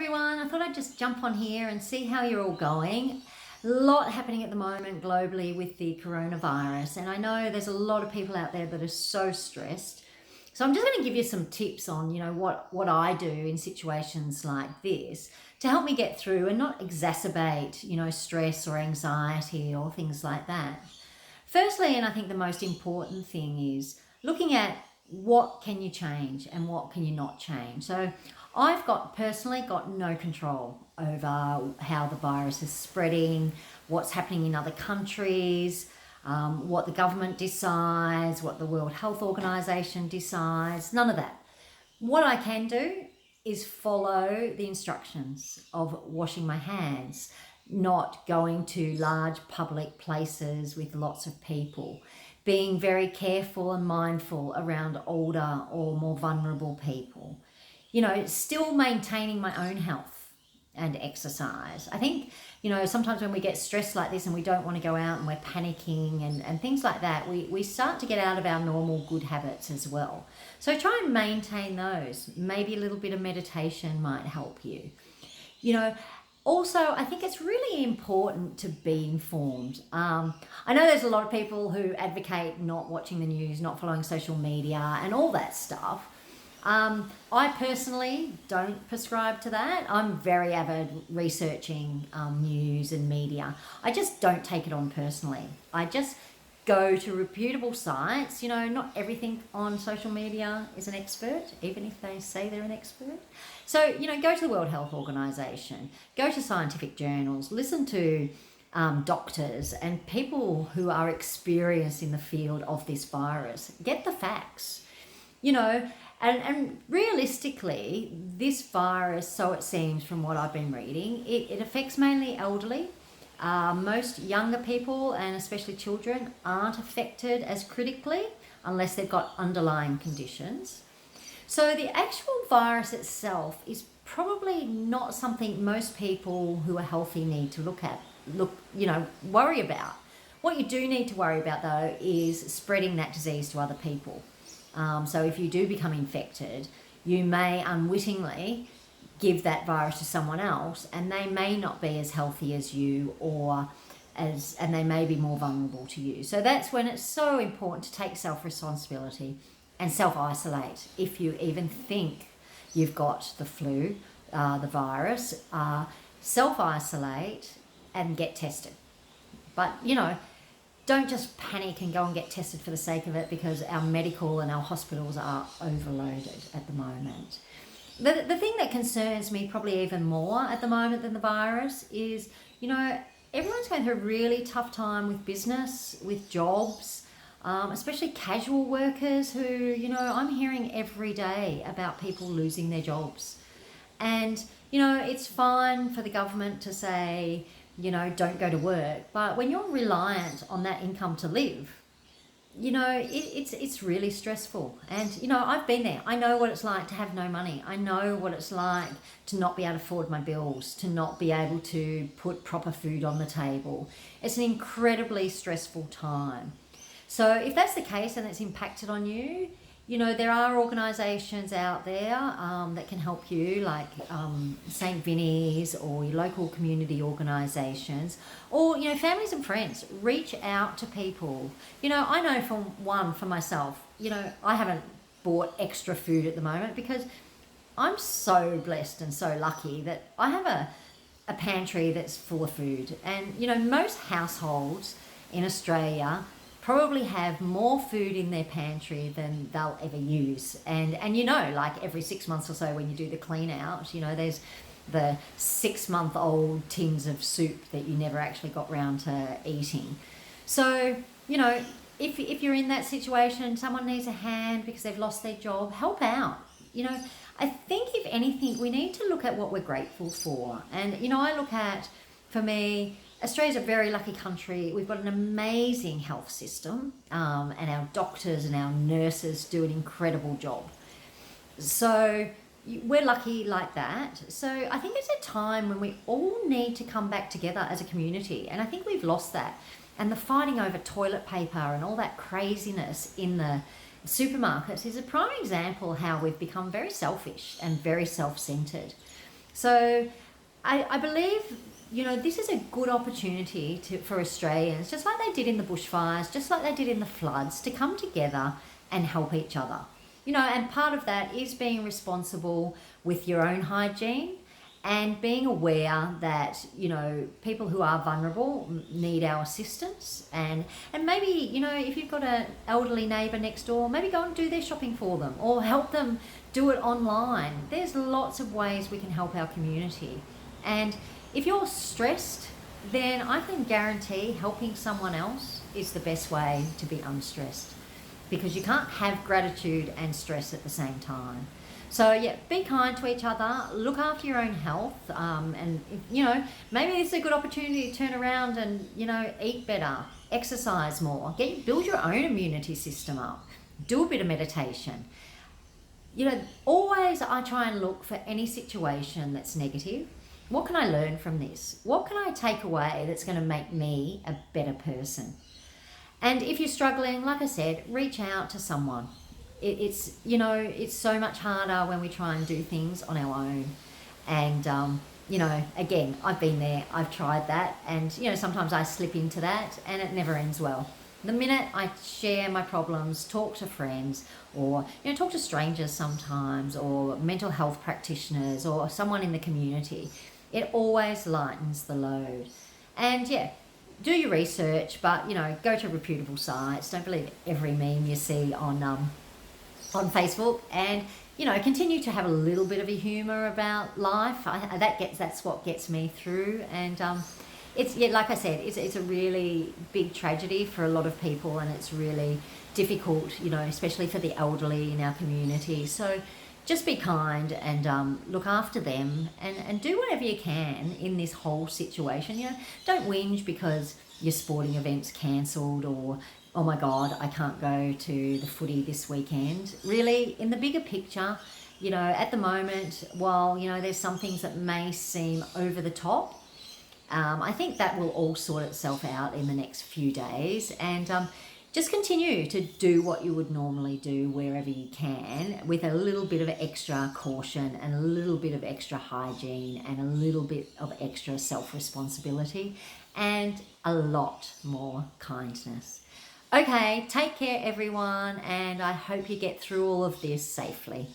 everyone. I thought I'd just jump on here and see how you're all going. A lot happening at the moment globally with the coronavirus, and I know there's a lot of people out there that are so stressed. So I'm just going to give you some tips on, what I do in situations like this to help me get through and not exacerbate, stress or anxiety or things like that. Firstly, and I think the most important thing is looking at what can you change and what can you not change. So I've personally got no control over how the virus is spreading, what's happening in other countries, what the government decides, what the World Health Organization decides, none of that. What I can do is follow the instructions of washing my hands, not going to large public places with lots of people, being very careful and mindful around older or more vulnerable people. Still maintaining my own health and exercise. I think, sometimes when we get stressed like this and we don't want to go out and we're panicking and things like that, we start to get out of our normal good habits as well. So try and maintain those. Maybe a little bit of meditation might help you. Also, I think it's really important to be informed. I know there's a lot of people who advocate not watching the news, not following social media and all that stuff. I personally don't prescribe to that. I'm very avid researching news and media. I just don't take it on personally. I just go to reputable sites. Not everything on social media is an expert, even if they say they're an expert. So, go to the World Health Organization, go to scientific journals, listen to doctors and people who are experienced in the field of this virus. Get the facts, and realistically, this virus, so it seems from what I've been reading, it affects mainly elderly. Most younger people and especially children aren't affected as critically unless they've got underlying conditions. So the actual virus itself is probably not something most people who are healthy need to worry about. What you do need to worry about though is spreading that disease to other people. So if you do become infected, you may unwittingly give that virus to someone else and they may not be as healthy as you and they may be more vulnerable to you. So that's when it's so important to take self-responsibility and self-isolate. If you even think you've got the flu, the virus, self-isolate and get tested. But, don't just panic and go and get tested for the sake of it, because our medical and our hospitals are overloaded at the moment. The thing that concerns me probably even more at the moment than the virus is, everyone's going through a really tough time with business, with jobs, especially casual workers who, I'm hearing every day about people losing their jobs. And, it's fine for the government to say, don't go to work. But when you're reliant on that income to live, it's really stressful. And, I've been there. I know what it's like to have no money. I know what it's like to not be able to afford my bills, to not be able to put proper food on the table. It's an incredibly stressful time. So if that's the case and it's impacted on you, there are organisations out there that can help you, like St. Vinny's or your local community organisations, or, families and friends. Reach out to people. I know for myself, I haven't bought extra food at the moment because I'm so blessed and so lucky that I have a pantry that's full of food. And, most households in Australia probably have more food in their pantry than they'll ever use. And like every 6 months or so when you do the clean out, there's the 6-month-old tins of soup that you never actually got round to eating. So, if you're in that situation, someone needs a hand because they've lost their job, help out. I think if anything, we need to look at what we're grateful for. And, I look at, for me, Australia's a very lucky country. We've got an amazing health system, and our doctors and our nurses do an incredible job. So we're lucky like that. So I think it's a time when we all need to come back together as a community. And I think we've lost that. And the fighting over toilet paper and all that craziness in the supermarkets is a prime example how we've become very selfish and very self-centered. So I believe, this is a good opportunity for Australians, just like they did in the bushfires, just like they did in the floods, to come together and help each other. And part of that is being responsible with your own hygiene and being aware that, people who are vulnerable need our assistance. And maybe, if you've got an elderly neighbour next door, maybe go and do their shopping for them or help them do it online. There's lots of ways we can help our community. And if you're stressed, then I can guarantee helping someone else is the best way to be unstressed, because you can't have gratitude and stress at the same time. So yeah, be kind to each other, look after your own health, and maybe this is a good opportunity to turn around and eat better, exercise more, build your own immunity system up, do a bit of meditation. Always I try and look for any situation that's negative. What can I learn from this? What can I take away that's going to make me a better person? And if you're struggling, like I said, reach out to someone. It's so much harder when we try and do things on our own. And, again, I've been there, I've tried that. And, sometimes I slip into that and it never ends well. The minute I share my problems, talk to friends, or, talk to strangers sometimes, or mental health practitioners, or someone in the community, it always lightens the load. And yeah, do your research, but go to reputable sites. Don't believe every meme you see on Facebook, and continue to have a little bit of a humour about life. That's what gets me through. And it's like I said, it's a really big tragedy for a lot of people, and it's really difficult, especially for the elderly in our community. So just be kind and look after them, and do whatever you can in this whole situation. Don't whinge because your sporting event's cancelled, or oh my God, I can't go to the footy this weekend. Really, in the bigger picture, at the moment, while there's some things that may seem over the top, I think that will all sort itself out in the next few days. And just continue to do what you would normally do wherever you can, with a little bit of extra caution and a little bit of extra hygiene and a little bit of extra self-responsibility and a lot more kindness. Okay, take care everyone, and I hope you get through all of this safely.